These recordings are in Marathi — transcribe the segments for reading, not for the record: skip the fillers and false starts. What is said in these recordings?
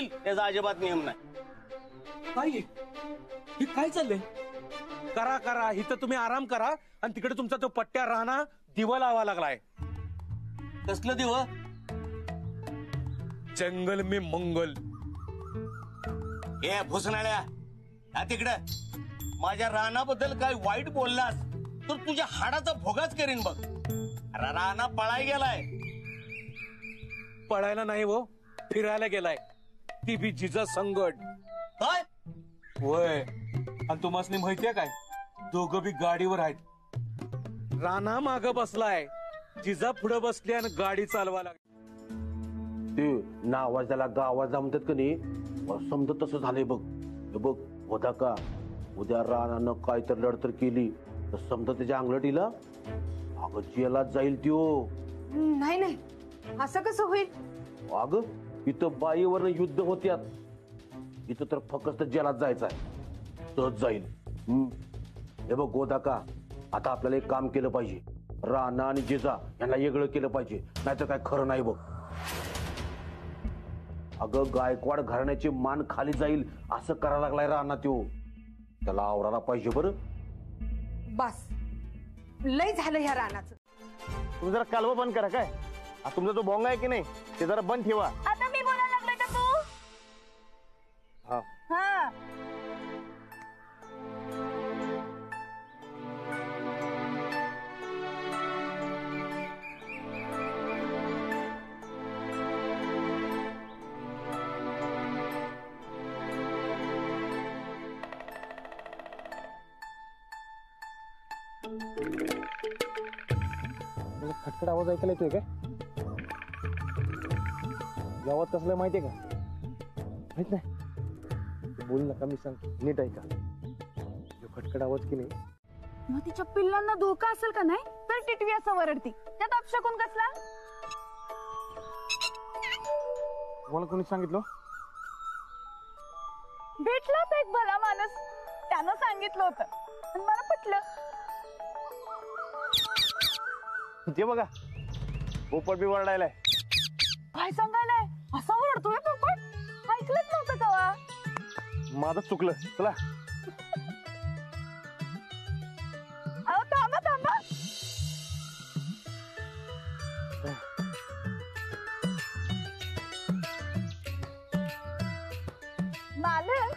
होईल त्याचा अजिबात नियम नाही. काय हे काय चाललंय? करा करा, इथं तुम्ही आराम करा आणि तिकडे तुमचा तो पट्ट्या राहणार दिवा लावा लागलाय. कसलं दिव? जंगल में मंगल. ए भुसनाळ्या, हा तिकडं माझ्या रानाबद्दल काय वाईट बोललास तर तुझ्या हाडाचा भोगाच करीन बघ. राणा पळाय गेलाय. पळायला नाही वो, फिरायला गेलाय. ती बी जिजा संगट. काय? होय, आणि तुम्हाला माहितीये काय, दोघं बी गाडीवर आहेत. राणा माग बसलाय, जिजा पुढे बसली आणि गाडी चालवा लागली. ते नावाज त्याला गावाजा म्हणतात का नाही, समजा तसं झालंय बघ. हे बघ होता का, उद्या रानानं काय तर लढतर केली तर समजा त्याच्या अंगलटीला अगं जेलात जाईल त्यो. नाही नाही, असं कसं होईल? अगं इथं बाईवर युद्ध होत्यात, इथं तर फक्त जेलात जायचं आहे. सहज जाईल. हे बघ गोदा का, आता आपल्याला एक काम केलं पाहिजे. राणा आणि जिजा यांना वेगळं केलं पाहिजे, नाहीतर काय खरं नाही बघ. अगं गायकवाड घराण्याची मान खाली जाईल असं करायला लागलाय राणा त्यो. त्याला आवरायला पाहिजे बरं. बस लय झालं ह्या रानाचं. तुम्ही जरा कालवा बंद करा. काय तुमचा जो भोंगा आहे की नाही ते जरा बंद ठेवा. आता मी बोलायला लागलोय का तू? हा हा, खटखट आवाज ऐकायला येतोय काय? गावात कसलं माहितीये का? माहित नाही. बोल नका, मी सांग नीट ऐका. जो खटखट आवाज की नाही, मग तिच्या पिल्लांना धोका असेल का नाही तर टिटवी असं वरडती. त्यात अपशकून कसला? मला कोणी सांगितलं? भेटला होता एक भला माणूस, त्यानं सांगितलं होतं आणि मला पटलं. ते बघा पोपट बी वरडायलाय. काय सांगायलाय? असा ओरडतोय पोपट? ऐकलंच नव्हतं कवा. माझं चुकलं. चला अहो थांबा थांबा. मालक,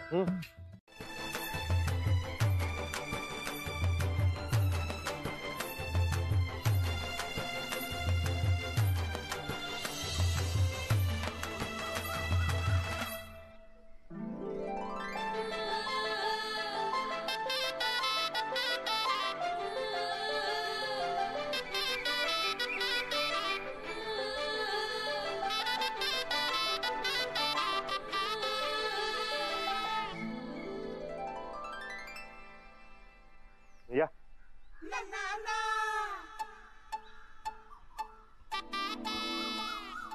या.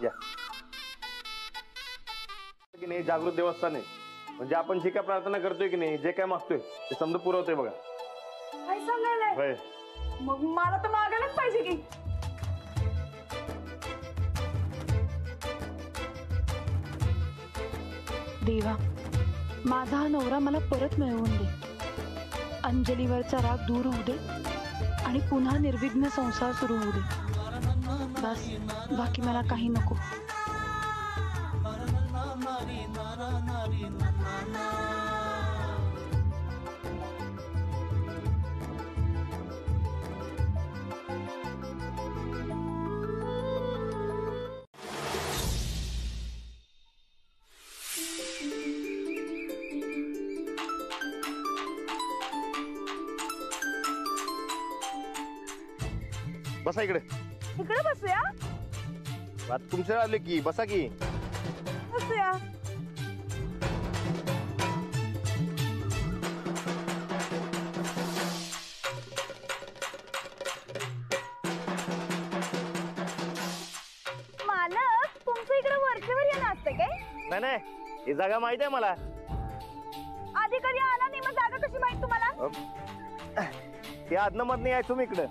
या की नाही, जागृत देवस्थान आहे. म्हणजे आपण जे काय प्रार्थना करतोय की नाही, जे काय मागतोय ते समजा पुरवतोय बघा. काय सांगायलाय? होय. मग मला तर मागायलाच पाहिजे की. देवा, माझा हा नवरा मला परत मिळवून दे. अंजलीवरचा राग दूर होऊ दे आणि पुन्हा निर्विघ्न संसार सुरू होऊ दे. बस, बाकी मला काही नको. बसा इकडे. इकडे बसूया. आता तुमच्या आले की बसा की. बसूया. मालक, तुमचं इकडे वरचेवर येणं असतं काय? नाही नाही, ही जागा माहित आहे मला. आधी कधी आला नाही, मग जागा कशी माहित तुम्हाला? ते आदन मध नाही आहे तुम्ही इकडं.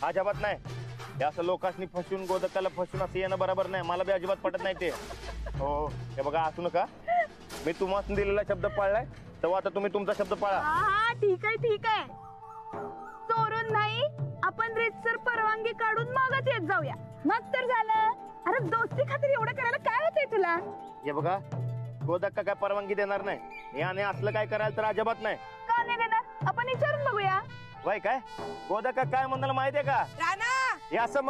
अजिबात नाही. हे असं लोकांनी फसवून गोदकाला फसवून असं येणं बरोबर नाही. मला बी अजिबात पटत नाही ते. हो हे बघा असू नका. मी तुम्हाला दिलेला शब्द पाळलाय तेव्हा आता तुम्ही तुमचा शब्द पाळा. हा ठीक आहे. चोरून नाही, आपण रीतसर परवानगी काढून मगच येत जाऊया. मग तर झालं. अरे दोस्ती खातीर एवढं करायला काय होतंय तुला? हे बघा गोदक्का काय परवानगी देणार नाही याने असलं काय करायला तर अजिबात नाही. का नाही देणार? आपण विचारून बघूया. वय काय गोदक्का काय म्हणाला माहितीये का? हे असं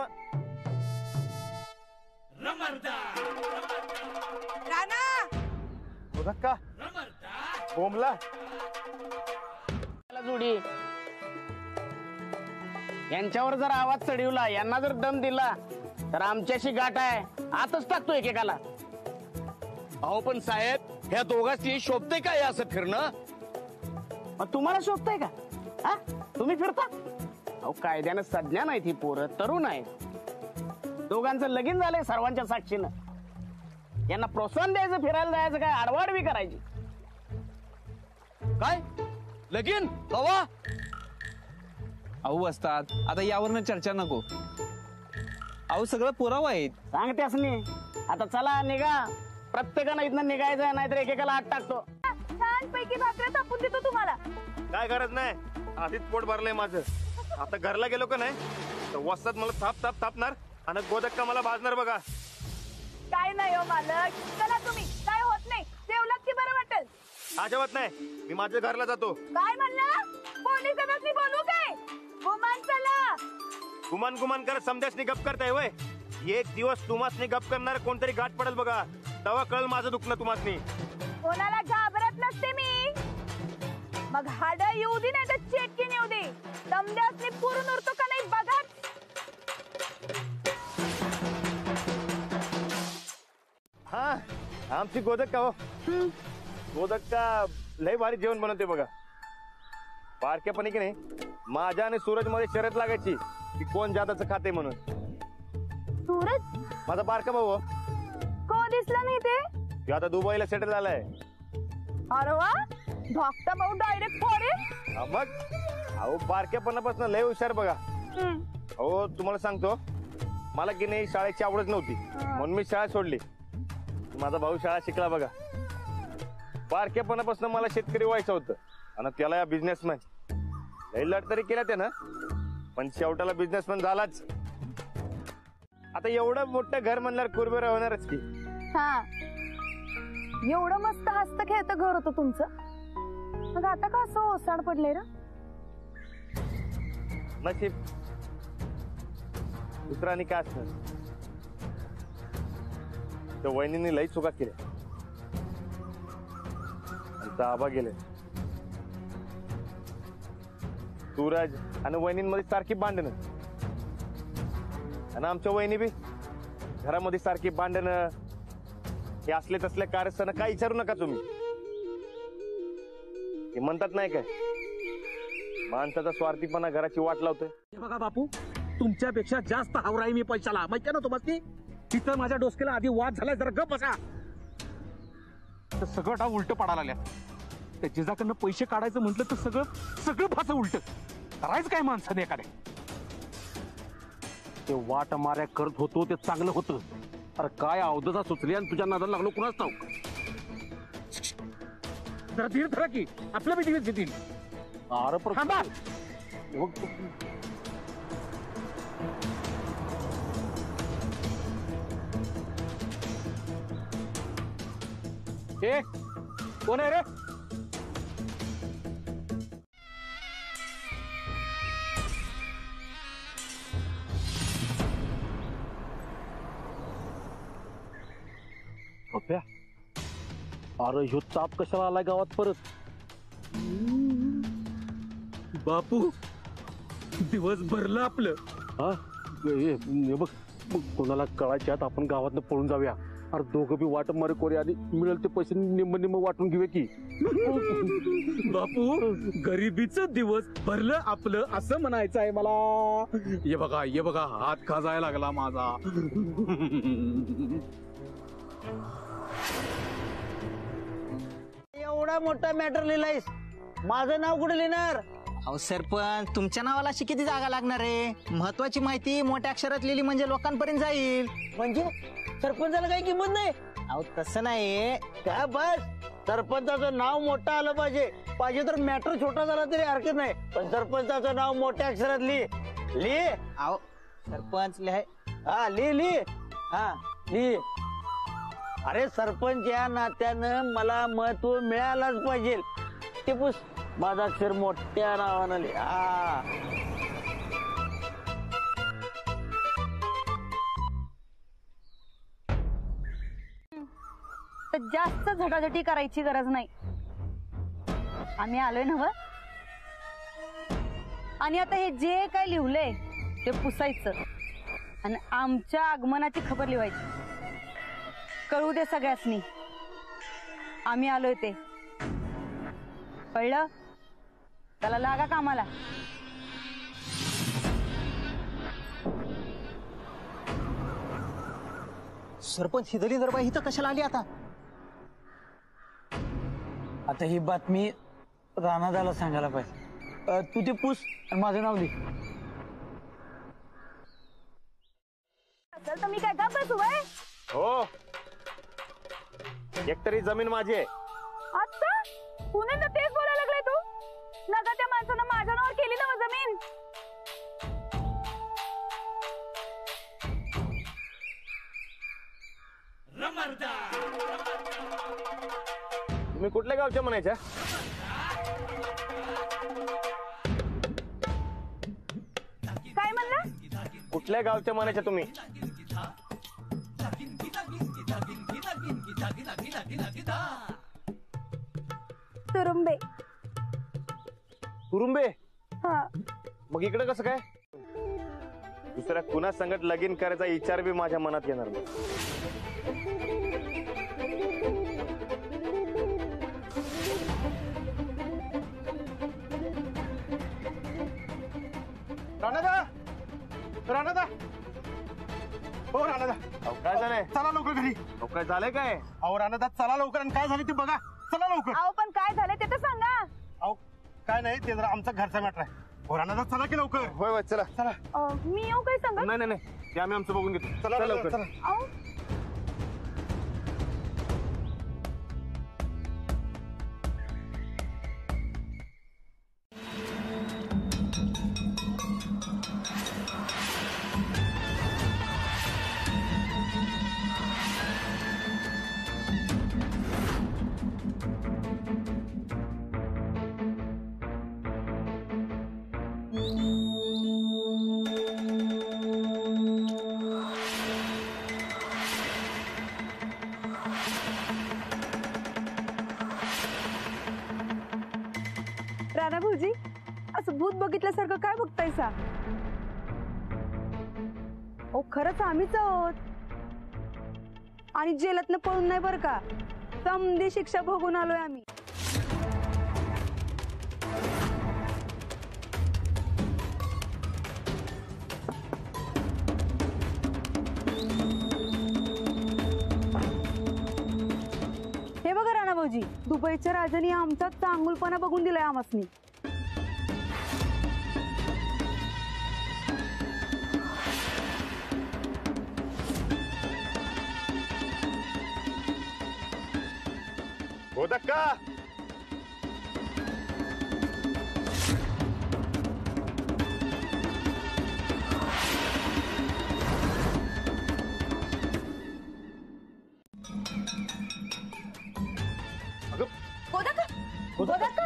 गोदक्का बोंबला जोडी यांच्यावर जर आवाज चढवला, यांना जर दम दिला तर आमच्याशी गाठ आहे. आतच टाकतो एकेकाला. अहो पण साहेब, ह्या दोघांची शोभते काय असं फिरणं? मग तुम्हाला शोधताय का? हा? तुम्ही फिरता? अहो कायद्यानं सज्ञा नाही, ती पोरं तरुण आहेत. दोघांचं लगीन झालंय सर्वांच्या साक्षीनं. यांना प्रोत्साहन द्यायचं, फिरायला जायचं काय आडवाडवी करायची? काय लगीन कवा? अहो असतात आता यावरनं चर्चा नको. अहो सगळं पुरावा आहेत. सांगतेस मी. आता चला निघा. प्रत्येकानं इथनं निघायचं, नाहीतर एकेकाला हात टाकतो. छान पैकी भाकऱ्या तापून देतो तुम्हाला. काय गरज नाही, आधीच पोट भरलंय माझं. आता घरला गेलो का नाही तर वस्तात मला थाप थाप थापणार आणि गोदक्का मला भाजणार बघा. काय नाही हो मालक, चला तुम्ही. काय होत नाही, जेवलात की बरं वाटेल. अजिबात नाही, मी माझ्या घरला जातो. काय म्हणला? पोलिसांनी बोलू काय? गुमान चला. गुमान करत समजासनी गप करताय वय. एक दिवस तुम्हासनी गप करणार कोणतरी गाठ पडेल बघा, तेव्हा कळल माझं दुखणं तुम्हासनी. कोणाला घाबरत नसते मी. मग हाड येऊ दे नाही तर चेटकीन येऊ दे. समजासनी पुरून उरतो का नाही बघा. हा आमची गोदक्का हो. गोदक्का लय भारी जेवण बनवते बघा. बारक्यापणी की नाही माझ्या आणि सूरज मध्ये शर्यत लागायची की कोण जादाचं खाते म्हणून. सूरज माझा बारका भाऊ हो. को दिसला नाही ते? तो आता दुबईला सेटल झालाय. अरे वा, धाकटा भाऊ डायरेक्ट फॉरेन. हा मग अहो बारक्यापणापासून लय हुशार बघा. हो तुम्हाला सांगतो, मला की नाही शाळेची आवडच नव्हती म्हणून मी शाळा सोडली. माझा भाऊ शाळा शिकला बघा. बारक्यापणापासून मला शेतकरी व्हायचं होतं आणि त्याला या बिझनेसमॅन. लय लढ तरी केला त्यानं, पण शेवटाला बिझनेसमॅन झालाच. आता एवढं मोठं घर म्हणल्यावर कुरबेर होणारच की. हा, एवढं मस्त हसत खेळत घर होतं तुमचं. मग आता का असं ओसाड पडले र? नशीब दुसरा आणि काय असणार. त्या वहिनीने लई चुका केल्या. आमचा आबा गेले. सूरज आणि वहिनींमध्ये सारखी भांडणं आणि आमच्या वहिनी बी घरामध्ये सारखी भांडणं. हे असले तसले कारस्थान काय विचारू नका तुम्ही. हे म्हणतात नाही काय, माणसाचा स्वार्थीपणा घराची वाट लावतोय. हे बघा बापू, तुमच्यापेक्षा जास्त हावराई मी पैशाला. माहिती ना तुम्हाला? तिथं माझ्या डोसक्याला आधी वाद झालाय, जरा गप बसा. तर सगळं डाव उलट पडायला लागल्या. त्या जिजाकडनं पैसे काढायचं म्हटलं तर सगळं भाचं उलट करायचं काय माणसाने एखाद्या. ते वाट माऱ्या करत होतो ते चांगलं होतं. अरे काय अवधता सुचली आणि तुझ्या नादाला लागलो कुणाच ठाऊक. जरा धीर धरा की, आपल्या बी दिवस येतील. अरे पण थांबा. ए कोण आहे रे? पप्या, अरे ह्यो ताप कशाला आलाय गावात परत? बापू दिवस भरलं आपलं. हा हे बघ, कोणाला कळायच्या आत आपण गावातनं पळून जाऊया. अरे दोघं बी वाट मारे कोरे आणि मिळेल ते पैसे निम्म वाटून घेऊया की. बापू गरिबीचं दिवस भरलं आपलं असं म्हणायचं आहे मला. ये बघा हात खाजायला लागला माझा. एवढा मोठा मॅटर लिहिलायस, माझं नाव कुठे लिहिणार? अहो सरपंच, तुमच्या नावाला अशी किती जागा लागणार आहे? महत्वाची माहिती मोठ्या अक्षरात लिहिली म्हणजे लोकांपर्यंत जाईल. म्हणजे सरपंचाला काही किंमत नाही? अहो तसं नाही. काय बस सरपंचाचं नाव मोठं आलं पाहिजे तर मॅटर छोटा झाला तरी हरकत नाही, पण सरपंचाचं नाव मोठ्या अक्षरात लिह. अहो सरपंच लिहाय. हा लिह. हा लिह. अरे सरपंच या नात्यानं मला महत्व मिळालंच पाहिजे. ते पुस माझा अक्षर मोठ्या नावानं लिह. हा तर जास्त झटाझटी करायची गरज नाही. आम्ही आलोय ना व. आणि आता हे जे काय लिहलंय ते पुसायचं आणि आमच्या आगमनाची खबर लिहायची. कळू दे सगळ्यासनी आम्ही आलोय ते. कळलं? त्याला लागा कामाला. सरपंच ही दलिंदर बाई इथं कशाला आली आता? आता ही बातमी राणादाला सांगायला पाहिजे. तू ते पुस आणि माझं नाव लिह. तर मी काय का बसू बाय? हो एकतरी जमीन माझी आहे. आता पुन्हा तेच बोलायला लागलाय तू. नका त्या माणसानं माझ्या नावावर केली ना जमीन. तुम्ही कुठल्या गावच्या म्हणायच्या? काय म्हणला? कुठल्या गावच्या म्हणायच्या तुम्ही? तुरुंबे. तुरुंबे? हा. मग इकडे कसं काय? दुसऱ्या कुणा संगत लगीन करायचा विचार बी माझ्या मनात येणार नाही. राणादा हो राणादा. काय झालंय? चला लवकर घरी. काय झालंय काय? अहो राणादा चला लवकर. आणि काय झालं ते बघा. चला लवकर. अहो पण काय झालं ते तर सांगा. अहो काय नाही ते जरा आमचा घरचा मॅटर आहे. हो राणादा चला की लवकर. होय होय चला. चला. मी येऊ काय सांगा? नाही नाही नाही ते आम्ही आमचं बघून घेतो. चला लवकर. चला. अहो राणा भाऊजी असं भूत बघितल्यासारखं काय बघतायसा? ओ खरंच आम्हीच आहोत. आणि जेलातनं पळून नाही बरं का. समधी शिक्षा भोगून आलोय आम्ही. हे बघा राणा भाऊजी, दुबईच्या राजाने आमचा चांगुलपणा बघून दिलाय आम्हासनी. हो धक्का.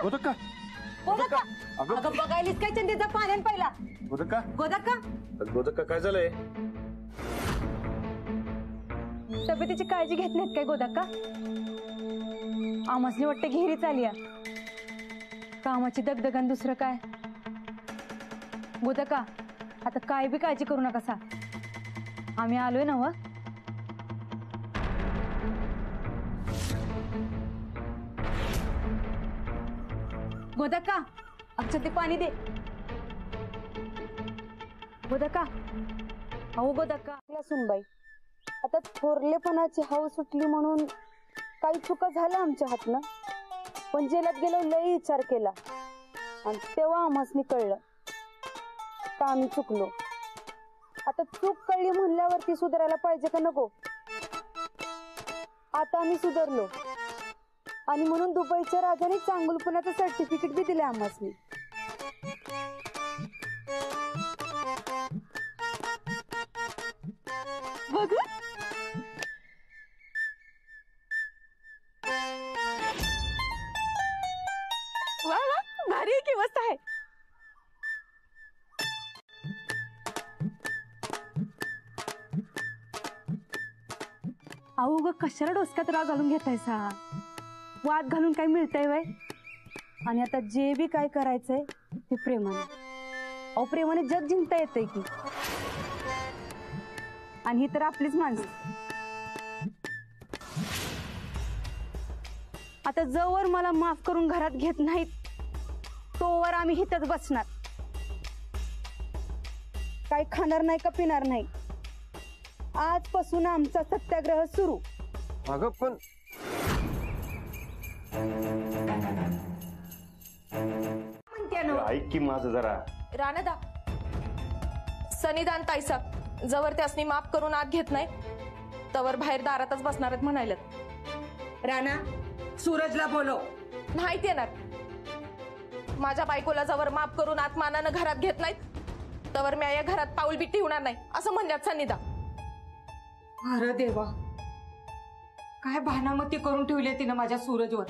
गोदक्का अगं बघायलीस काय चंदीचा पाण्यान पहिला. गोदक्का काय झालंय? तब्येतीची काळजी घेत नाहीत काय गोदक्का? आमसनी वाटते घेरीच आली. कामाची दगदगन दुसरं काय. गोदक्का आता काय बी काळजी करू नका सा. आम्ही आलोय ना व. गोदक्का अक्षर ते पाणी दे. गोदक्का अहो गोदक्का. सुनबाई आता थोरलेपणाची हाव सुटली म्हणून काही चुका झाल्या आमच्या हातनं. पण जेलात गेलो लई विचार केला आणि तेव्हा आम्हासनी कळलं का आम्ही चुकलो. आता चूक कळली म्हणल्यावरती सुधारायला पाहिजे का नको? आता आम्ही सुधारलो आणि म्हणून दुबईच्या राजाने चांगुलपणाचं सर्टिफिकेट बी दिले आम्हासनी. बघ वा वा, भारी आहे की, मस्त आहे. अहो ग कशाला डोसक्यात राग घालून घेतायसा? वाद घालून काय मिळतंय वय? आणि आता जे बी काय करायचंय ते प्रेमाने. अहो प्रेमाने जग जिंकता येतंय की. आणि ही तर आपलीच माणसं. आता जोवर मला माफ करून घरात घेत नाहीत तोवर आम्ही हिथच बसणार. काही खाणार नाही का पिणार नाही. आजपासून आमचा सत्याग्रह सुरू. अगं पण ऐक की माझं जरा. राणदा सनिदान ताईसाब जवळ त्यासनी माफ करून आत घेत नाही तवर बाहेर दारातच बसणार आहेत म्हणायला. राणा सूरजला बोलव. नाहीत येणार. माझ्या बायकोला जवळ माफ करून आत्मानानं घरात घेत नाहीत तवर मी या घरात पाऊल बी ठेवणार नाही असं म्हणल्यात सनिदा. अरे देवा, काय भानामती करून ठेवली तिनं माझ्या सूरजवर.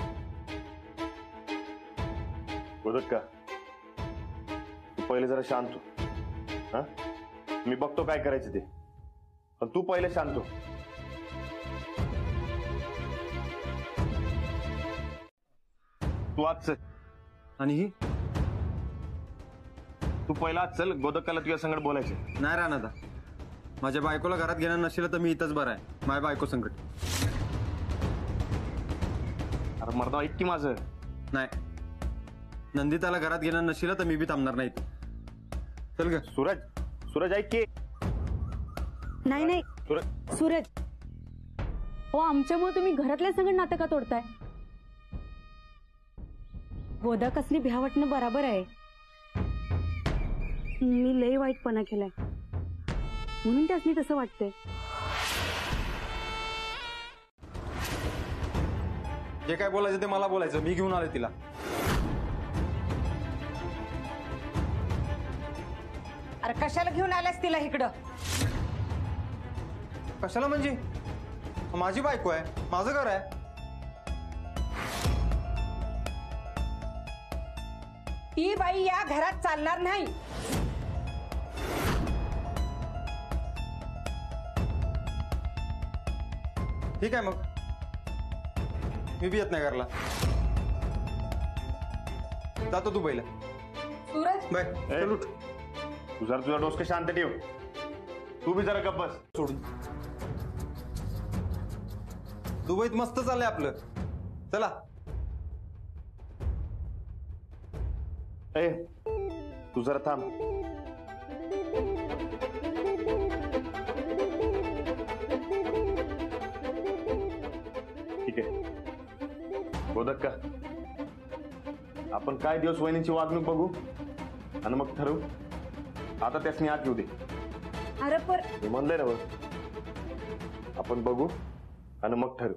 बोलत का तू पहिले जरा शांत हो. हा मी बघतो काय करायचं ते, पण तू पहिले शांत हो. तू आज चल. आणि ही तू पहिला आज चल. गोदक्काला तुझ्या संगत बोलायचं नाही. राणा माझ्या बायकोला घरात घेणार नसेल तर मी इथंच बरं आहे. माझ्या बायको संकट. अरे मर्दा ऐक की माझं. नाही, नंदिताला घरात घेणार नसेल तर मी बी थांबणार नाही. चल ग. सूरज, सूरज ऐक की. नाही नाही सूरज, हो आमच्यामुळे तुम्ही घरातल्या संगत नातं का तोडताय? गोदा कसली भ्या वाटणं बराबर आहे. मी लय वाईटपणा केलाय म्हणून त्यासनी तसं वाटतंय. जे काय बोलायचं ते मला बोलायचं. मी घेऊन आले तिला. अरे कशाला घेऊन आलास तिला इकडं? कशाला म्हणजे? माझी बायको आहे, माझं घर आहे. ती बाई या घरात चालणार नाही. ठीक आहे मग, मी बी येत नाही घरला. जातो तू पहिला. सूरज बाय. चल उठ. तू जरा तुझा डोसकं शांत ठेव. तू बी जरा गप्प बस. सोडून दुबईत मस्त चाललंय आपलं. चला. ए तू जरा थांब. ठीक आहे गोदक्का, आपण काय दिवस वहिनीची वागणूक बघू आणि मग ठरवू. आता त्यासनी आत येऊ दे. अरे पर मी म्हणलंय ना बघ, आपण बघू आणि मग ठरवू.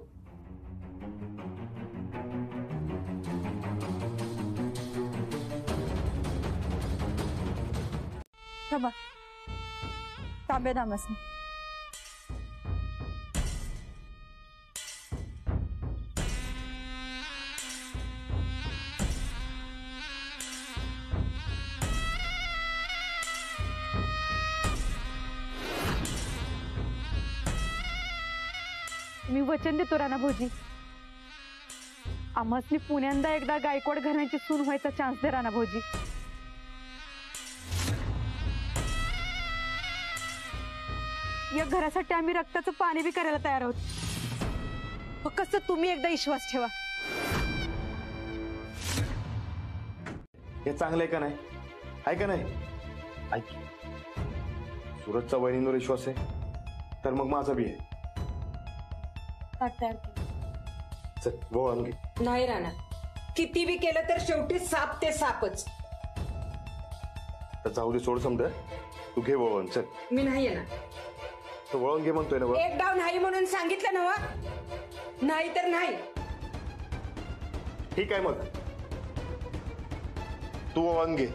थांबा, तांबे दामसने. मी वचन देतो राणा भाऊजी, आम्हासनी पुण्यांदा एकदा गायकवाड घराण्याची सून व्हायचा चान्स दे राणा भाऊजी. या घरासाठी आम्ही रक्ताचं पाणी बी करायला तयार आहोत. फक्त तुम्ही एकदा विश्वास ठेवा. हे चांगलं आहे का नाही? आहे का नाही? ऐक, सूरजचा वहिनींवर विश्वास आहे तर मग माझा बी आहे. चल वळण घे. नाही राणा, किती बी केलं तर शेवटी साप ते सापच. तर जाऊ दे, सोड समजा. तू घे वळण. चल. मी नाही येणार. तो वळण घे म्हणतोय ना. एक डाव नाही म्हणून सांगितलं ना. नाही तर नाही. ठीक आहे मग, तू ओवाळून घे.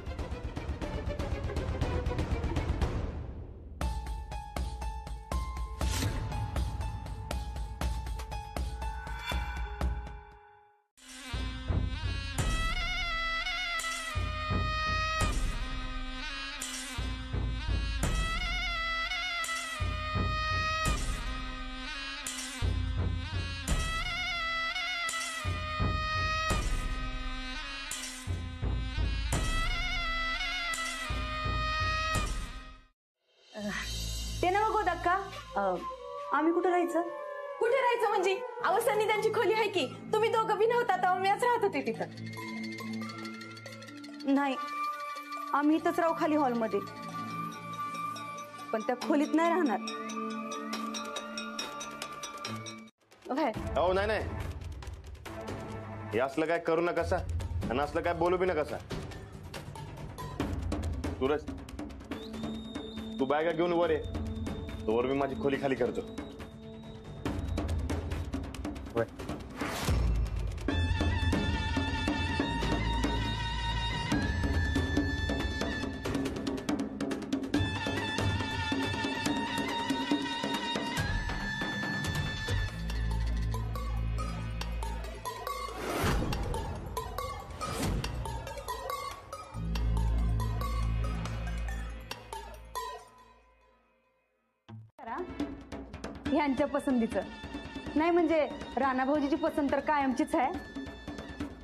ते ना गो दक्का, आम्ही कुठं राहायचं? कुठे राहायचं म्हणजे? अहो सनी त्यांची खोली आहे की, तुम्ही दोघं बी नव्हता तेव्हा मीच राहत होते तिथं. नाही, आम्ही इथंच राहू खाली हॉलमध्ये, पण त्या खोलीत नाही राहणार. हो नाही नाही, हे असलं काय करू नका सा, आणि असलं काय बोलू बी नका सा. सूरज, तू बॅगा घेऊन वर ये, तोवर मी माझी खोली खाली करतो. ह्यांच्या पसंतीचं नाही, म्हणजे राणा भाऊजीची पसंत तर कायमचीच आहे,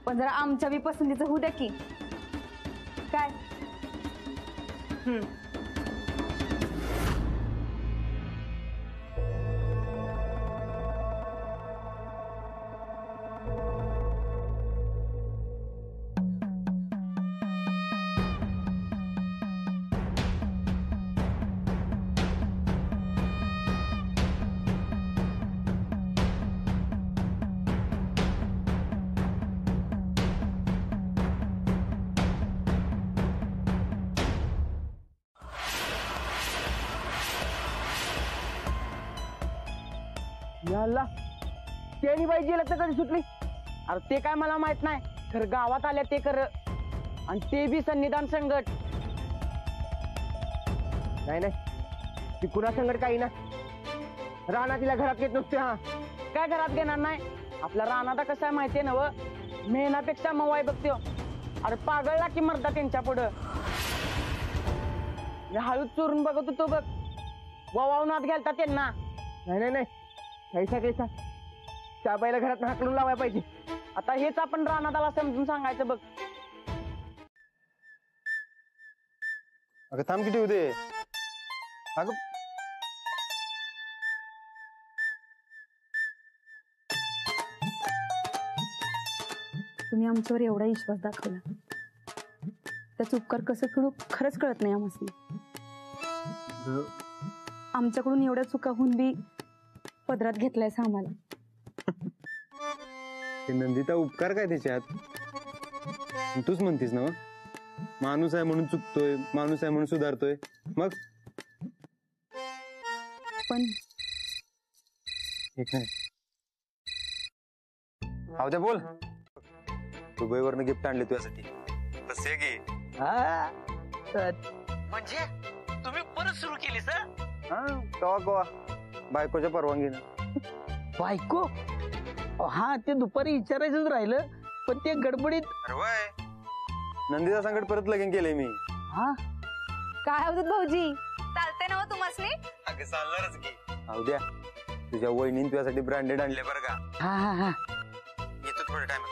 पण जरा आमच्या बी पसंतीचं होऊ द्या की काय. याला त्यानी बाई जेला तर कधी सुटली? अरे ते काय मला माहित नाही, खरं गावात आल्या ते कर, आणि ते बी संविधान संकट. नाही नाही, ती कुणा संकट काही ना, राणा तिला घरात घेत नसते. हा काय घरात घेणार नाही? आपला राणादा कसा आहे माहितीये ना व, मेहनापेक्षा मवाय बघतो. अरे पागळला की मरदा त्यांच्या पुढं. हळूच चोरून बघत होतो बघ, वावावून आत घालता त्यांना. नाही नाही नाही, कैसा कैसा त्या बाईला घरात हाकलून लावायला पाहिजे. आता हेच आपण रानादाला समजून सांगायचं बघ. अगं थांब किती होते. अगं तुम्ही आमच्यावर एवढा विश्वास दाखवला, त्याचा उपकार कसं फेडू खरंच कळत नाही आम्हाला. आमच्याकडून एवढ्या चुका होऊन बी पदरात घेतलायस आम्हाला. नंदिता उपकार काय त्याच्यात? तूच म्हणतीस ना, माणूस आहे म्हणून चुकतोय, माणूस आहे म्हणून सुधारतोय. मग पण एक मिनिट, आवद्या बोल. दुबईवरनं गिफ्ट आणले तुझ्यासाठी. कसे घे. म्हणजे तुम्ही परत सुरू केली सर? हा कवा कवा बायकोच्या परवानगीनं. बायको? हा ते दुपारी विचारायचंच राहिलं, पण ते गडबडीत. अरे वय, नंदिता संकट परत लगीन केलंय मी. हा काय होत भाऊजी, चालते ना तुम्हाला? अगं चालणारच की. आवद्या, तुझ्या वहिनीने तुझ्यासाठी ब्रँडेड आणले बरं का. हा हा हा, येतो थोडं टाइम.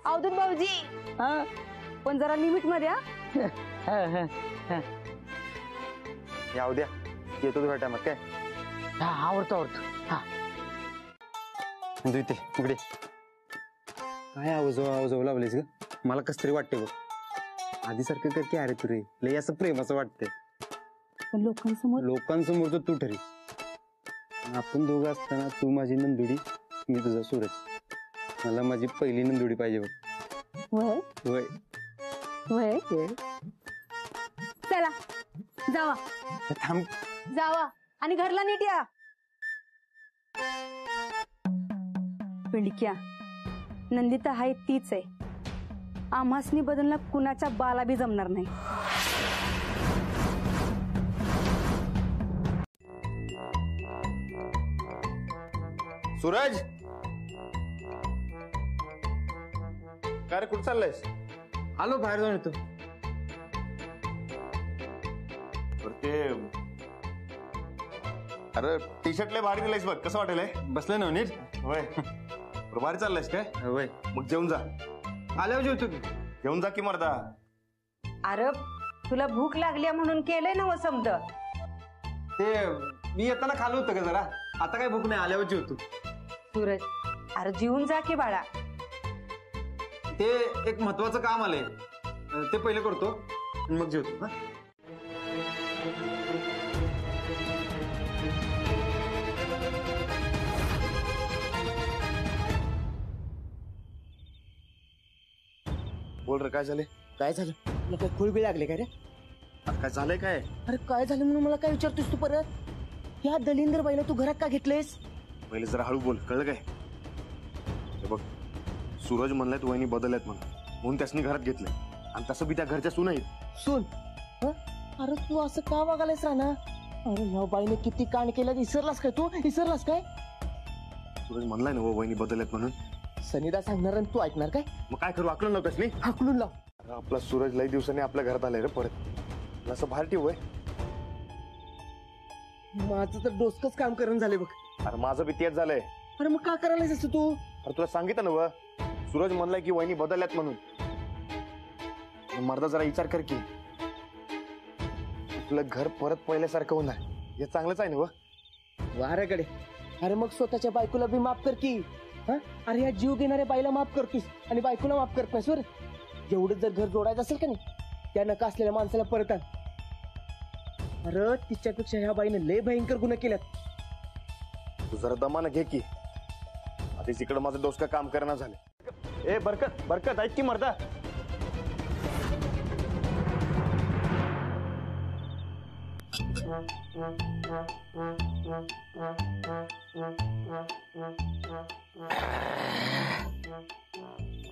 अवधूत भाऊजी, हा पण जरा लिमिट मध्ये. याव द्या, येतो थोड्या टायमात. काय हा, आवडतो आवडतो. हा इथे इकडे काय आवाज लावलेस ग? मला कस तरी वाटते बघ. आधी सारखं कर की. अरे तू रे लय असं प्रेमाचं वाटतंय. पण लोकांसमोर तर तू ठरी. आपण दोघं असताना तू माझी नंदुडी, मी तुझा सूरज. मला माझी पहिली नंदुडी पाहिजे बघ. वय वय वय वय. चला जावा थांब. जावा आणि घरला नीट या. बिडक्या नंदिता हाय तीच आहे. आम्हासनी बदलणं कुणाच्या बाला बी जमणार नाही. सूरज, काय रे कुठं चाललंयस? आलो बाहेर जाऊन येतो. ते अरे टी शर्ट लय भारी दिलायस बघ, कसं वाटेल? बसलं ना नीट? होय. भारी चाललंयस काय? होय. मग जेवून जा. आल्यावर जेवतो. जेवून जा की मर्दा. अरे तुला भूक लागली म्हणून केलंय ना व समज. ते मी येताना खाल्लं होतं का जरा, आता काय भूक नाही, आल्यावर जेवतो. सूरज, अरे जेवून जा की बाळा. ते एक महत्वाचं काम आलंय, ते पहिले करतो आणि मग जेवतो. बोल रे, काय झाले? काय झालं? तुला काय खुळबी लागले काय रे? काय झालंय काय? अरे काय झालं म्हणून मला काय विचारतोस तू परत? या दलिंदर बाईला तू घरात का घेतलेस? पहिले जरा हळू बोल, कळलं काय? हे बघ, सूरज म्हणलाय तू वहिनी बदलल्यात म्हणून त्यासनी घरात घेतलंय, आणि तसं बी त्या घरच्या सून आहेत. सून? अरे तू असं का वागायलास राणा? अरे ह्या बाईने किती कांड केलं, विसरलास काय तू? विसरलास काय? सूरज म्हणलाय ना वहिनी बदलल्यात म्हणून. सनीदा सांगणार आणि तू ऐकणार काय? मग काय करू, आकलून लावतोस मी? हाकलून लाव. आपला सूरज लई दिवसांनी आपल्या घरात आलाय रे परत. असं बाहेर ठेवू आहे. माझं तर डोसकच काम करून झाले बघ. अरे माझं बी तेच झालंय. अरे मग का करायलास असं तू? अरे तुला सांगितलं ना व, सूरज म्हणलाय की वहिनी बदलल्यात म्हणून. मर्दा जरा विचार कर की, तुला घर परत पहिल्यासारखं होणार, हे चांगलंच आहे ना व. वाऱ्याकडे. अरे मग स्वतःच्या बायकोला बी माफ कर की. अरे या जीव घेणाऱ्या बाईला माफ करतोस आणि बायकोला माफ करत नाहीस. एवढं जर घर जोडायचं असेल का नाही, त्या नका असलेल्या माणसाला परत आण. अरे तिच्यापेक्षा ह्या बाईने लय भयंकर गुन्हे केल्यात. तू जरा दमानं घे की, आधीच इकडं माझं डोसकं काम करणं झालं. ए बरकत, बरकत ऐक की मर्दा.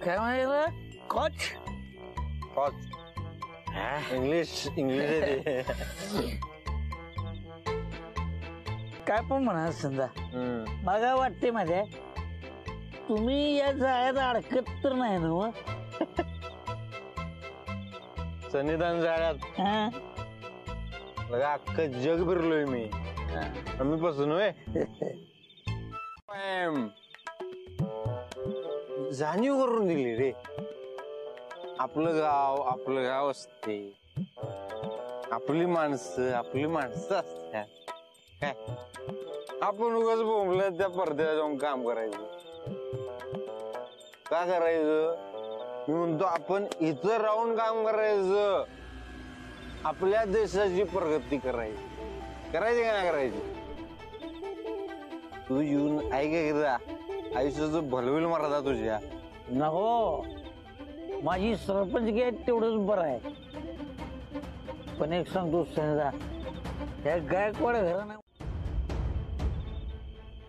काय म्हणाल? कोच कोच इंग्लिश काय पण म्हणा समजा. मला वाटते माझ्या तुम्ही या जाळ्यात अडकत तर नाही ना? सन्निधान जाळ्यात अख्खं जग फिरलोय मी. आम्ही पासून होय. जाणीव करून दिली रे. आपलं गाव असते, आपली माणसं असतात. काय आपण उगाच बोंबलं त्या परद्याला जाऊन काम करायचं का करायचं? मी म्हणतो आपण इथं राहून काम करायचं, आपल्या देशाची प्रगती करायची का नाही करायची? तू येऊन ऐक एकदा, आयुष्याचं भलविल मराठा तुझ्या. नको, माझी सरपंच घ्या तेवढंच बरं आहे. पण एक सांगतो समजा, त्या गायकवाड घरानं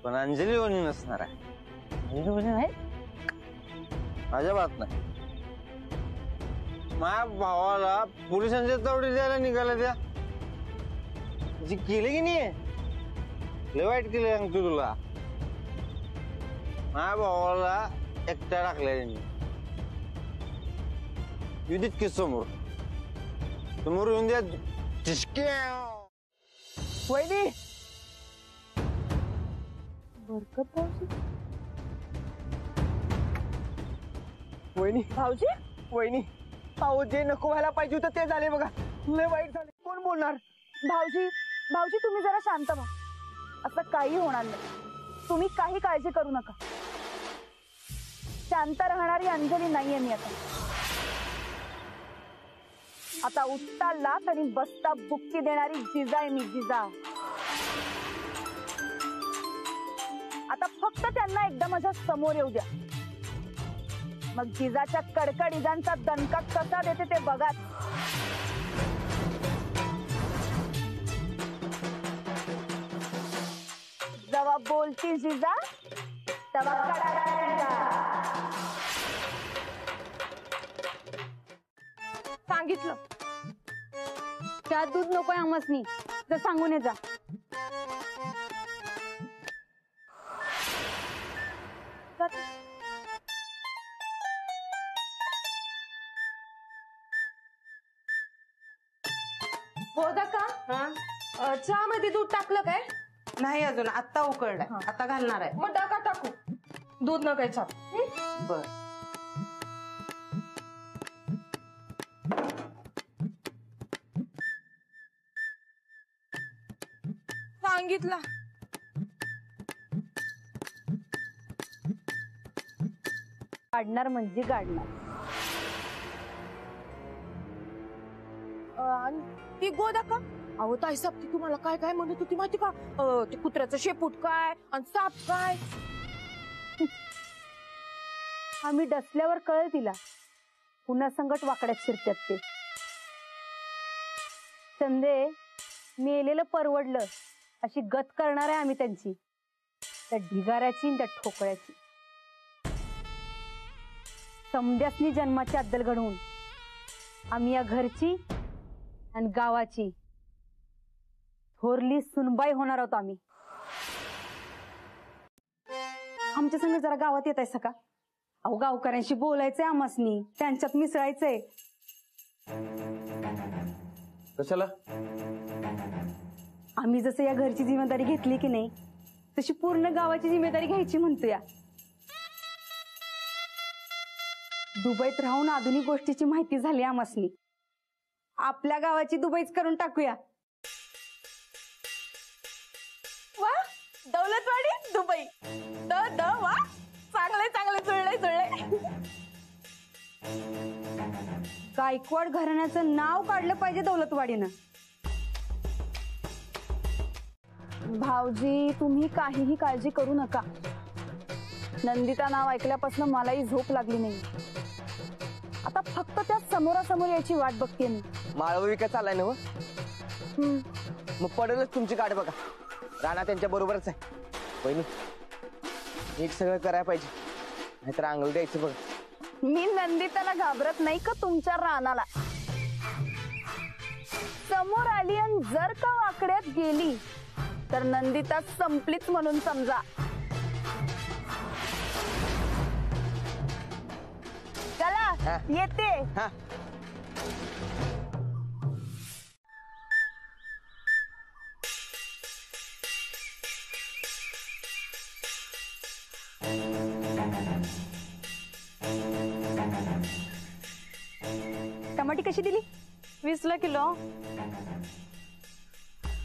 पण अंजली कोणी नसणार आहे. अजिबात नाही. माझ्या भावाला पोलिसांच्या तावडी द्यायला निघाला, त्या जी केली की नाही लय वाईट केलं सांगतो तुला. माझ्या भावाला एकटा टाकलाय त्यांनी. युधित की समोर येऊन द्या. वहिनी बरकत भाऊजी. वहिनी भाऊजी, वहिनी अहो जे नको व्हायला पाहिजे होतं ते झाले बघा. लय वाईट झाले. कोण बोलणार? भाऊजी तुम्ही जरा शांत व्हा. असं काही होणार नाही. तुम्ही काही काळजी करू नका. शांत राहणारी अंजली नाहीये मी आता उठता लाथ आणि बसता बुक्की देणारी जिजा आहे मी. जिजा. आता फक्त त्यांना एकदा माझ्या समोर येऊ द्या, मग जिजाच्या कडकड इजांचा दणका कसा देते ते बघा. जेव्हा बोलती जिजा सांगितलं. त्यात दूध नकोय आमसनी, तर सांगून ये जा. गोदा का चहा मध्ये दूध टाकलं काय? नाही अजून, आत्ता उकळलाय, आता घालणार आहे. मग टाका टाकू दूध न काय छाप. बर. सांगितलं. काढणार म्हणजे काढणार. ती गोदा का अहो ताई साहेब ती तुम्हाला काय काय म्हणत होती माहिती का? ते कुत्र्याचं शेपूट काय आणि साप काय. आम्ही डसल्यावर कळ तिला पुन्हा संकट वाकड्यात शिरत्यात ते. संदे मेलेलं परवडलं अशी गत करणार आहे आम्ही त्यांची, त्या ढिगाऱ्याची आणि त्या ठोकळ्याची. समद्यासनी जन्माची अद्दल घडवून आम्ही या घरची आणि गावाची थोरली सुनबाई होणार आहोत आम्ही. आमच्या संग जरा गावात येत आहे का? अहो गावकऱ्यांशी बोलायचंय आम्हासनी, त्यांच्यात मिसळायचंय. कशाला? आम्ही जसं या घरची जिम्मेदारी घेतली की नाही तशी पूर्ण गावाची जिम्मेदारी घ्यायची म्हणतोया. दुबईत राहून आधुनिक गोष्टीची माहिती झाली आम्हासनी. आपल्या गावाची दुबईच करून टाकूया. वा दौलतवाडी दुबई द वा चांगले चांगले जुळले. गायकवाड घराण्याचं नाव काढलं पाहिजे दौलतवाडीनं. भाऊजी तुम्ही काहीही काळजी करू नका. नंदिता नाव ऐकल्यापासून मलाही झोप लागली नाही. आता फक्त त्या समोरासमोर यायची वाट बघते मी. माळव विकत चाललाय ना मग पडेलच तुमची गाडी. बघा राणा त्यांच्या बरोबरच आहे. बहिणी नीट सगळं करायला पाहिजे, नाहीतर अंगल द्यायचं. बघा मी नंदिताला घाबरत नाही का तुमच्या रानाला. समोर आली आणि जर का वाकड्यात गेली तर नंदिता संपलीच म्हणून समजा. चला येते. टमाटी कशी दिली? 20 किलो.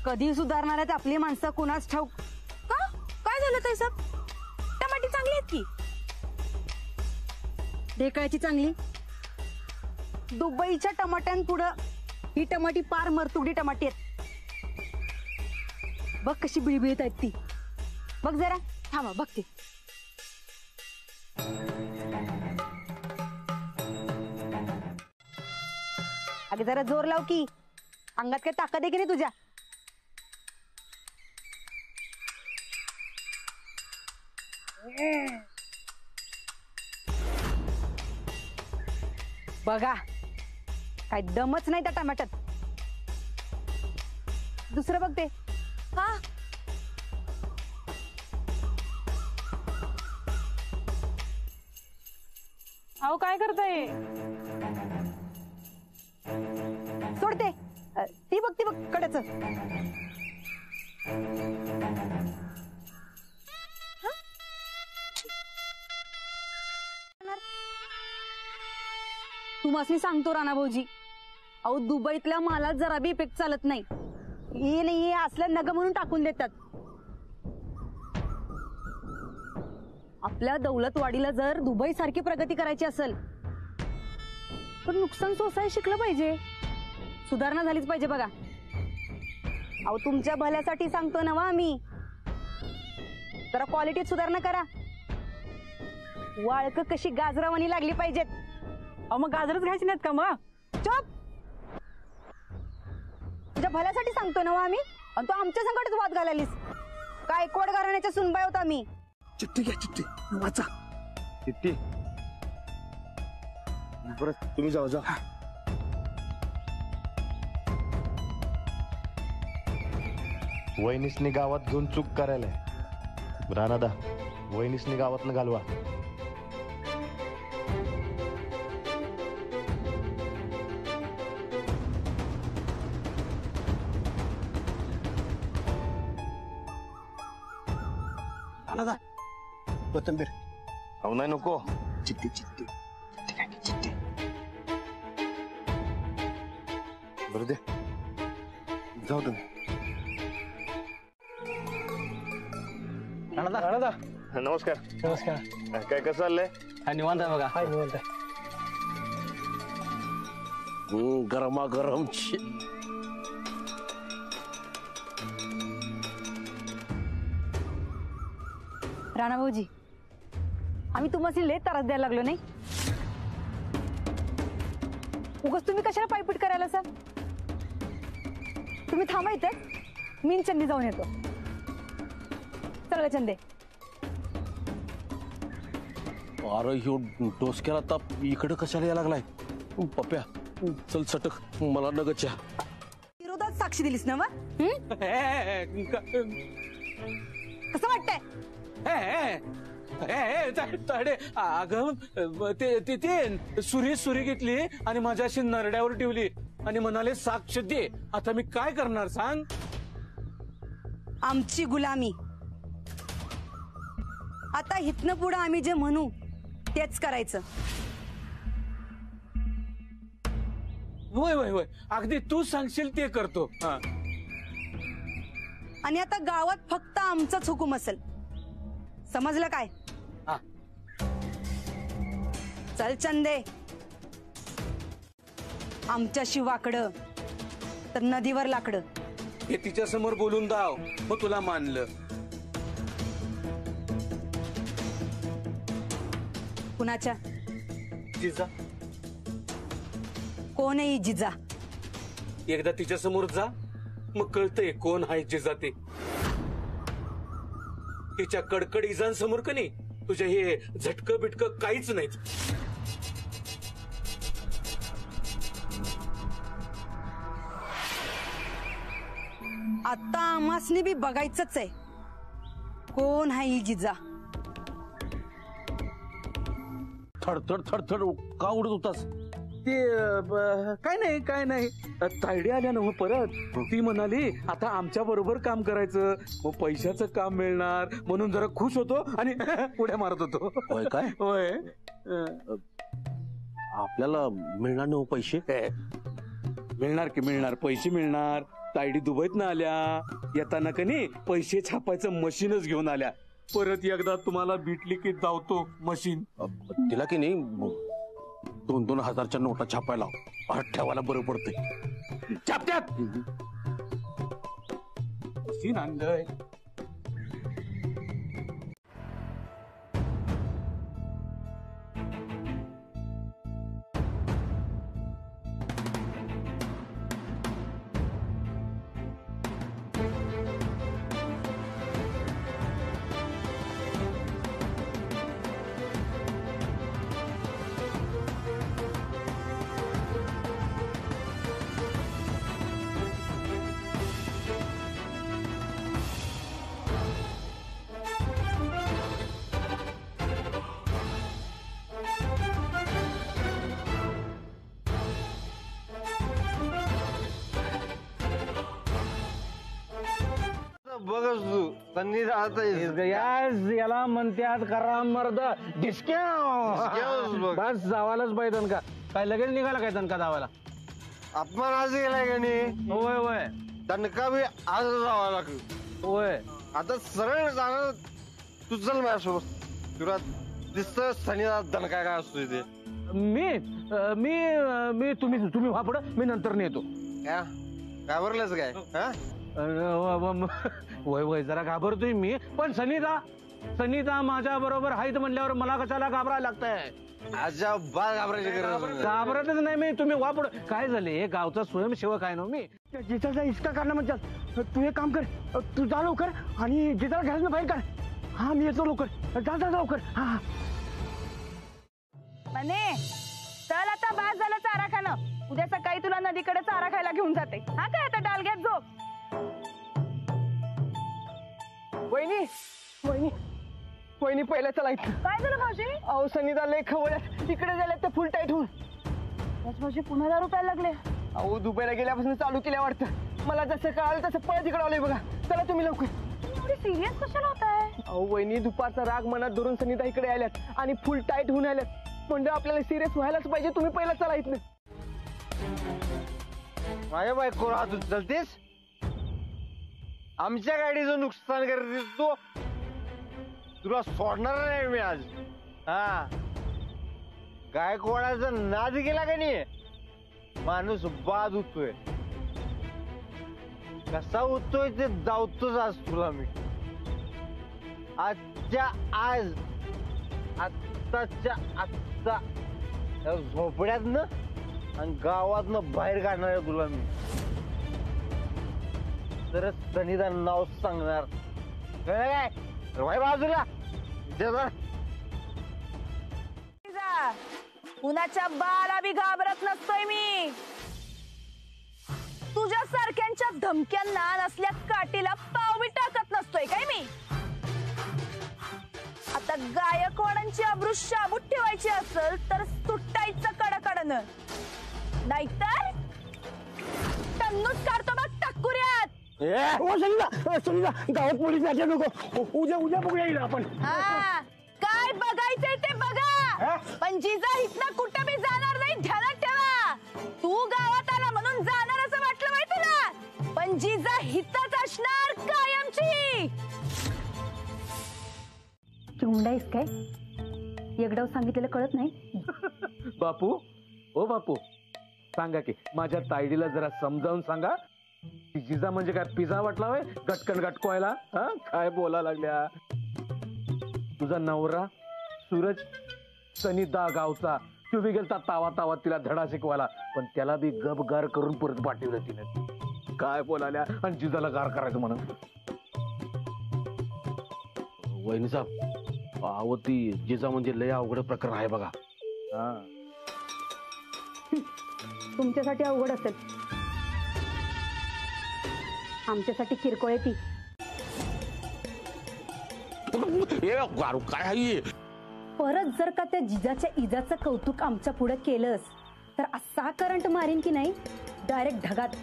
कधी सुधारणार आहेत आपली माणसं कुणाच ठाऊक. का काय झालं ताई साहेब? टमाटी चांगली आहेत की. ढेकळाची चांगली. दुबईच्या टमाट्यांपुढं ही टमाटी पार मरतुडी टमाटी आहेत. बघ कशी बिळबिळत आहेत ती. बघ जरा थांबा बघते. अगे जरा जोर लाव की, अंगात काय ताकद आहे की नाही तुझ्या? बघा काय दमच नाही त्या टमाट्यात. दुसरं बघते. हा अहो काय करताय? सोडते. ती बघ कडच. तुम्हाला सांगतो राणा भाऊजी, अहो दुबईतल्या मालात जरा बी इफेक्ट चालत नाही. हे नाही असलं नग म्हणून टाकून देतात. आपल्या दौलतवाडीला जर दुबई सारखी प्रगती करायची असेल तर नुकसान सोसायला शिकलं पाहिजे, सुधारणा झालीच पाहिजे. बघा अहो तुमच्या भल्यासाठी सांगतो ना आम्ही, जरा क्वालिटीत सुधारणा करा. वाळक कशी गाजरावानी लागली पाहिजेत. अहो मग गाजरच घ्यायची नाहीत का? मग चुप. तुझ्या भल्यासाठी सांगतो ना आम्ही, आणि तो आमच्या संकटच वाद घालायलीस. गायकवाड घराण्याच्या सुनबाई होता मी. चिठ्ठी घ्या, चिठ्ठी वाचा. चिठ्ठी बरं तुम्ही जाऊ जा. वहिनीसनी गावात घेऊन चूक करायला राणादा, वहिनीसनी गावातनं घालवा. राणादा, कोथिंबीर. अहो नाही नको. चिठ्ठी चिठ्ठी चिठ्ठी. बरं दे, जाऊ तुम्ही. राणादा नमस्कार. नमस्कार. काय कसं चाललंय? निवांत आहे बघा. हाय निवांत आहे. गरमागरम राणा भाऊजी, आम्ही तुम्हाला लय त्रास द्यायला लागलो नाही? उगाच तुम्ही कशाला पायपीट करायला सर? तुम्ही थांबा इथं, मी चंदी जाऊन येतो. चल ग चंदे. अरे ह्यो डोसक्याला ताप इकडे कशाला यायला लागलाय? पप्प्या चल सटक, मला नगच्या. विरोधात साक्षी दिलीस ना मग? कसं वाटतंय? अगं ते सुरी घेतली आणि माझ्याशी नरड्यावर ठेवली आणि म्हणाले साक्ष दे. आता मी काय करणार सांग? आमची गुलामी. आता इथनं पुढं आम्ही जे म्हणू तेच करायचं. होय होय होय, अगदी तू सांगशील ते करतो. आणि आता गावात फक्त आमचाच हुकूम असेल, समजलं काय? चल चंदे. आमच्याशी वाकडं तर नदीवर लाकडं. हे तिच्या समोर बोलून दाव, मग तुला मानलं. कुणाच्या? जिजा. कोण आहे जिजा? एकदा तिच्या समोर जा, मग कळतंय कोण आहे जिजा ते. तिच्या कडकड इजांसमोर का नाही तुझ्या हे झटकं बिटकं काहीच नाहीत. आता आम्हासनी बी बघायचंच आहे कोण आहे ही जिजा. थडथड थडथड का उडत होतास? ते काय नाही तायडे आल्या ना परत. ती म्हणाली आता आमच्या बरोबर काम करायचं, मग पैशाचं काम मिळणार म्हणून जरा खुश होतो आणि उड्या मारत होतो. होय काय? होय. आपल्याला मिळणार नाही पैसे? मिळणार की मिळणार, पैसे मिळणार. तायडी दुबईत आल्या, येताना कनी पैसे छापायचं मशीनच घेऊन आल्या. परत एकदा तुम्हाला भेटली की धावतो मशीन. तिला की नाही 2-2 हजारच्या नोटा छापायला ठेवायला बरं पडतंय. छापत्यात मशीन आणलंय. बघच तू त्यांनी याला म्हणतात करा मर्द डिस्क्या. बस जावायलाच पाहिजे का? काय लगेच निघाला काय दणका धावायला? अपमान आज गेलाय का नाही? होय होय, दणका बी आज जावा लागतो. होय. आता सरळ जाणार. तू चल माझ्यासोबत. तुला दिसत सनीचा दणका काय असतो इथे. मी मी मी तुम्ही व्हा पुढं, मी नंतर नेतो. घाबरलंच काय? वय वय जरा घाबरतोय मी, पण सनीता माझ्या बरोबर हायत म्हणल्यावर मला कशाला घाबरायला लागतंय? अजिबात घाबरायची गरज. घाबरतच नाही मी. तुम्ही वा पुढं. काय झाले, हे गावचा स्वयंसेवक आहे ना मी. जिजाचा हिसका काढणं म्हणतात. तू एक काम कर, तू जा लवकर आणि जिजाला घरातून बाहेर काढ हा मी येतो लवकर. जा जा लवकर. हा म्हणे चल आता बास झालं चारा खाणं. उद्या सकाळी तुला नदीकडे चारा खायला घेऊन जाते. हा काय आता डालग्यात झोप. वहिनी वहिनी वहिनी पहिल्या चला इथं. काय झालं भाऊजी? अहो सनीदा लय खवळ्यात इकडे गेल्यात ते फुल टाईट होऊन. भाऊजी पुन्हा दारू प्यायला लागले. अहो दुबईला गेल्यापासून चालू केल्या वाटतं. मला जसं कळालं तसं पळ तिकडे आलोय बघा. चला तुम्ही लवकर. एवढी सिरियस कशाला होताय? अहो वहिनी दुपारचा राग मनात धरून सनीदा इकडे आल्यात आणि फुल टाईट होऊन आल्यात. म्हणजे आपल्याला सिरियस व्हायलाच पाहिजे. तुम्ही पहिला चला इथनं. माझ्या बायकोला हात उचलतेस? आमच्या गाडीचं नुकसान करतेस तू. तुला सोडणार नाही मी आज. हा गायकवाडाचा नाद गेला का नाही माणूस बाद होतोय. कसा होतोय ते जाऊतोच आज तुला मी. आजच्या आज आत्ताच्या आत्ता झोपड्यातनं आणि गावातनं बाहेर काढणार आहे तुला मी. तरच सनीदा नाव सांगणार. कळलं काय? वाय बाजूला कुणाच्या बाला बी घाबरत नसतोय मी. तुझ्या सारख्यांच्या धमक्यांना नसल्या काठीला पाव बी टाकत नसतोय काय मी. आता गायकवाडांची अब्रू शाबूत ठेवायची असेल तर सुटायचं कडाकडनं. नाहीतर टन्नूच काढतो बघ टाकुऱ्यात. गावात पोलीस यायचे नको. उद्या उद्या बघूया आपण. हा काय बघायचंय ते बघा. पण जिजा इथनं कुठं बी जाणार नाही ध्यानात ठेवा. तू गावात आला म्हणून जाणार असं वाटलं माहिती तुला. पण जिजा हितच असणार कायमची. चिवंडाईस काय? एकडाव सांगितलेलं कळत नाही. बापू ओ बापू सांगा की माझ्या तायडीला जरा समजावून सांगा. जिजा म्हणजे काय पिझ्झा वाटला होय गटकन गटकवायला? हा काय बोला लागल्या. तुझा नवरा सूरज सनीदा गावचा तो बी गेलता तावा तावा तिला धडा शिकवायला. पण त्याला बी गबगार करून परत पाठवलं तिने. काय बोलाल्या आणि जिजाला गार करायचं म्हणून. वहिनी साहेब अहो ती जिजा म्हणजे लय अवघड प्रकरण आहे बघा. हा तुमच्यासाठी अवघड असेल. आमच्यासाठी किरकोळ आहे ती. काय आहे परत जर का त्या जिजाच्या इजाचं कौतुक आमच्या पुढे केलंस तर असा करंट मारीन की नाही डायरेक्ट ढगात.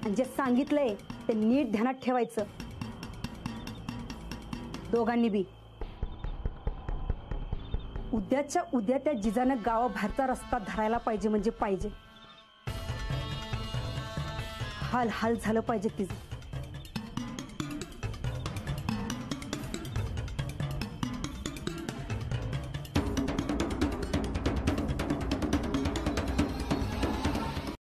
आणि जे सांगितलंय ते नीट ध्यानात ठेवायचं दोघांनी बी. उद्याच्या उद्या त्या जिजानं गावाबाहेरचा रस्ता धरायला पाहिजे म्हणजे पाहिजे. हाल हाल झालं पाहिजे तिचं.